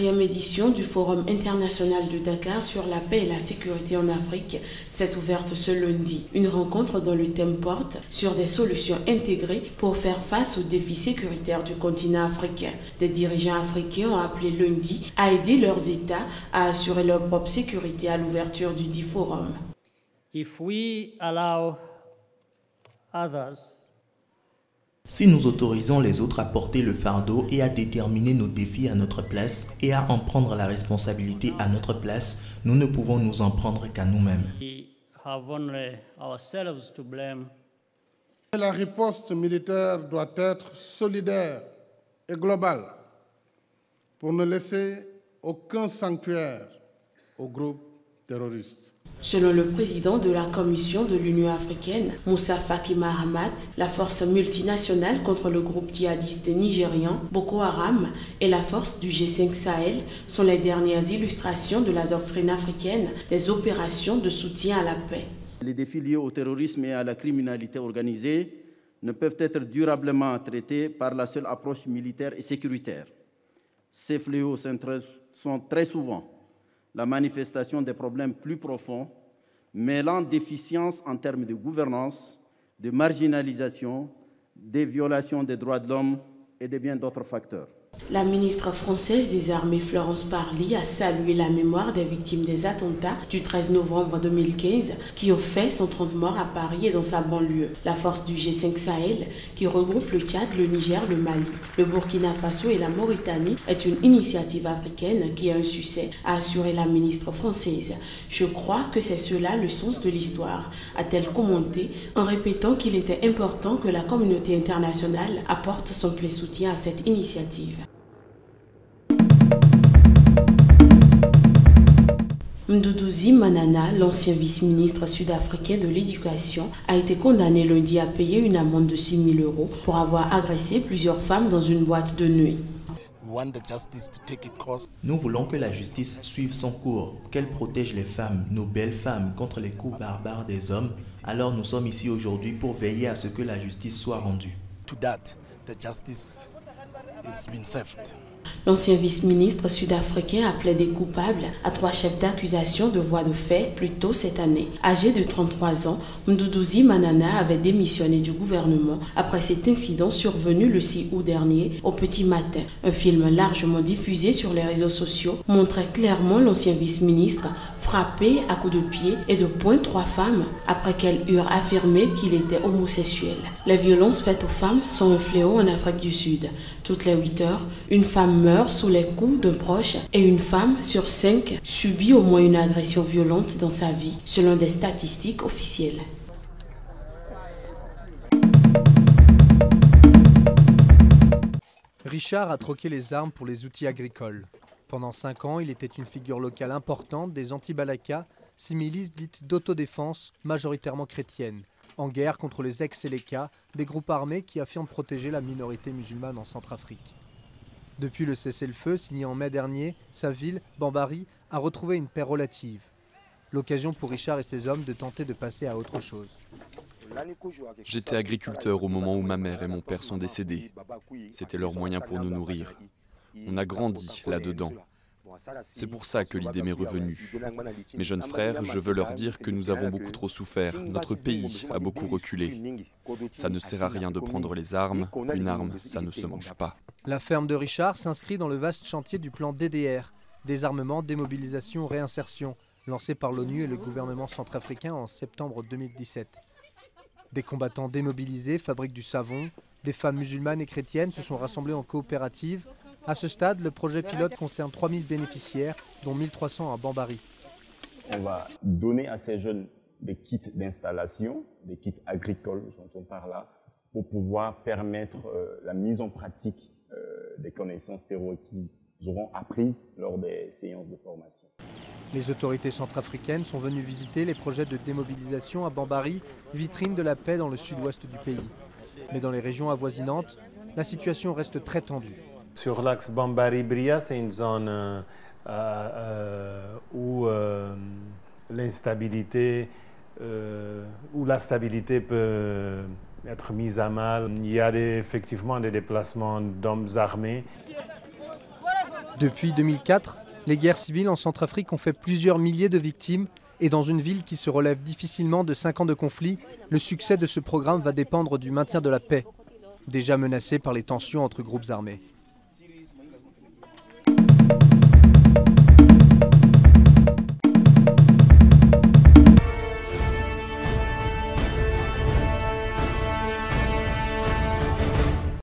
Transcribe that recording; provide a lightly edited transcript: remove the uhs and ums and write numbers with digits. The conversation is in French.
4e édition du Forum international de Dakar sur la paix et la sécurité en Afrique s'est ouverte ce lundi. Une rencontre dont le thème porte sur des solutions intégrées pour faire face aux défis sécuritaires du continent africain. Des dirigeants africains ont appelé lundi à aider leurs États à assurer leur propre sécurité à l'ouverture du dit forum. Si nous autorisons les autres à porter le fardeau et à déterminer nos défis à notre place et à en prendre la responsabilité à notre place, nous ne pouvons nous en prendre qu'à nous-mêmes. La riposte militaire doit être solidaire et globale pour ne laisser aucun sanctuaire aux groupes terroristes. Selon le président de la Commission de l'Union africaine, Moussa Faki Mahamat, la force multinationale contre le groupe djihadiste nigérian Boko Haram et la force du G5 Sahel sont les dernières illustrations de la doctrine africaine des opérations de soutien à la paix. Les défis liés au terrorisme et à la criminalité organisée ne peuvent être durablement traités par la seule approche militaire et sécuritaire. Ces fléaux sont très souvent la manifestation des problèmes plus profonds, mêlant déficiences en termes de gouvernance, de marginalisation, des violations des droits de l'homme et de bien d'autres facteurs. La ministre française des Armées Florence Parly a salué la mémoire des victimes des attentats du 13 novembre 2015 qui ont fait 130 morts à Paris et dans sa banlieue. La force du G5 Sahel, qui regroupe le Tchad, le Niger, le Mali, le Burkina Faso et la Mauritanie, est une initiative africaine qui a un succès, a assuré la ministre française. Je crois que c'est cela le sens de l'histoire, a-t-elle commenté en répétant qu'il était important que la communauté internationale apporte son plein soutien à cette initiative. Mduduzi Manana, l'ancien vice-ministre sud-africain de l'Éducation, a été condamné lundi à payer une amende de 6 000 € pour avoir agressé plusieurs femmes dans une boîte de nuit. Nous voulons que la justice suive son cours, qu'elle protège les femmes, nos belles femmes, contre les coups barbares des hommes. Alors nous sommes ici aujourd'hui pour veiller à ce que la justice soit rendue. L'ancien vice-ministre sud-africain a plaidé coupable à 3 chefs d'accusation de voies de fait plus tôt cette année. Âgé de 33 ans, Mduduzi Manana avait démissionné du gouvernement après cet incident survenu le 6 août dernier au petit matin. Un film largement diffusé sur les réseaux sociaux montrait clairement l'ancien vice-ministre frappé à coups de pied et de poing 3 femmes après qu'elles eurent affirmé qu'il était homosexuel. Les violences faites aux femmes sont un fléau en Afrique du Sud. Toutes les 8 heures, une femme meurt sous les coups d'un proche et une femme sur 5 subit au moins une agression violente dans sa vie, selon des statistiques officielles. Richard a troqué les armes pour les outils agricoles. Pendant 5 ans, il était une figure locale importante des anti-balaka, ces milices dites d'autodéfense majoritairement chrétiennes, en guerre contre les ex-Séléka, des groupes armés qui affirment protéger la minorité musulmane en Centrafrique. Depuis le cessez-le-feu signé en mai dernier, sa ville, Bambari, a retrouvé une paix relative. L'occasion pour Richard et ses hommes de tenter de passer à autre chose. J'étais agriculteur au moment où ma mère et mon père sont décédés. C'était leur moyen pour nous nourrir. On a grandi là-dedans. C'est pour ça que l'idée m'est revenue. Mes jeunes frères, je veux leur dire que nous avons beaucoup trop souffert. Notre pays a beaucoup reculé. Ça ne sert à rien de prendre les armes. Une arme, ça ne se mange pas. La ferme de Richard s'inscrit dans le vaste chantier du plan DDR, désarmement, démobilisation, réinsertion, lancé par l'ONU et le gouvernement centrafricain en septembre 2017. Des combattants démobilisés fabriquent du savon, des femmes musulmanes et chrétiennes se sont rassemblées en coopérative. À ce stade, le projet pilote concerne 3000 bénéficiaires, dont 1300 à Bambari. On va donner à ces jeunes des kits d'installation, des kits agricoles, j'entends par là, pour pouvoir permettre la mise en pratique des connaissances théoriques qu'ils auront apprises lors des séances de formation. Les autorités centrafricaines sont venues visiter les projets de démobilisation à Bambari, vitrine de la paix dans le sud-ouest du pays. Mais dans les régions avoisinantes, la situation reste très tendue. Sur l'axe Bambari-Bria, c'est une zone où l'instabilité, où la stabilité peut être mise à mal. Il y a effectivement des déplacements d'hommes armés. Depuis 2004, les guerres civiles en Centrafrique ont fait plusieurs milliers de victimes et dans une ville qui se relève difficilement de 5 ans de conflit, le succès de ce programme va dépendre du maintien de la paix, déjà menacé par les tensions entre groupes armés.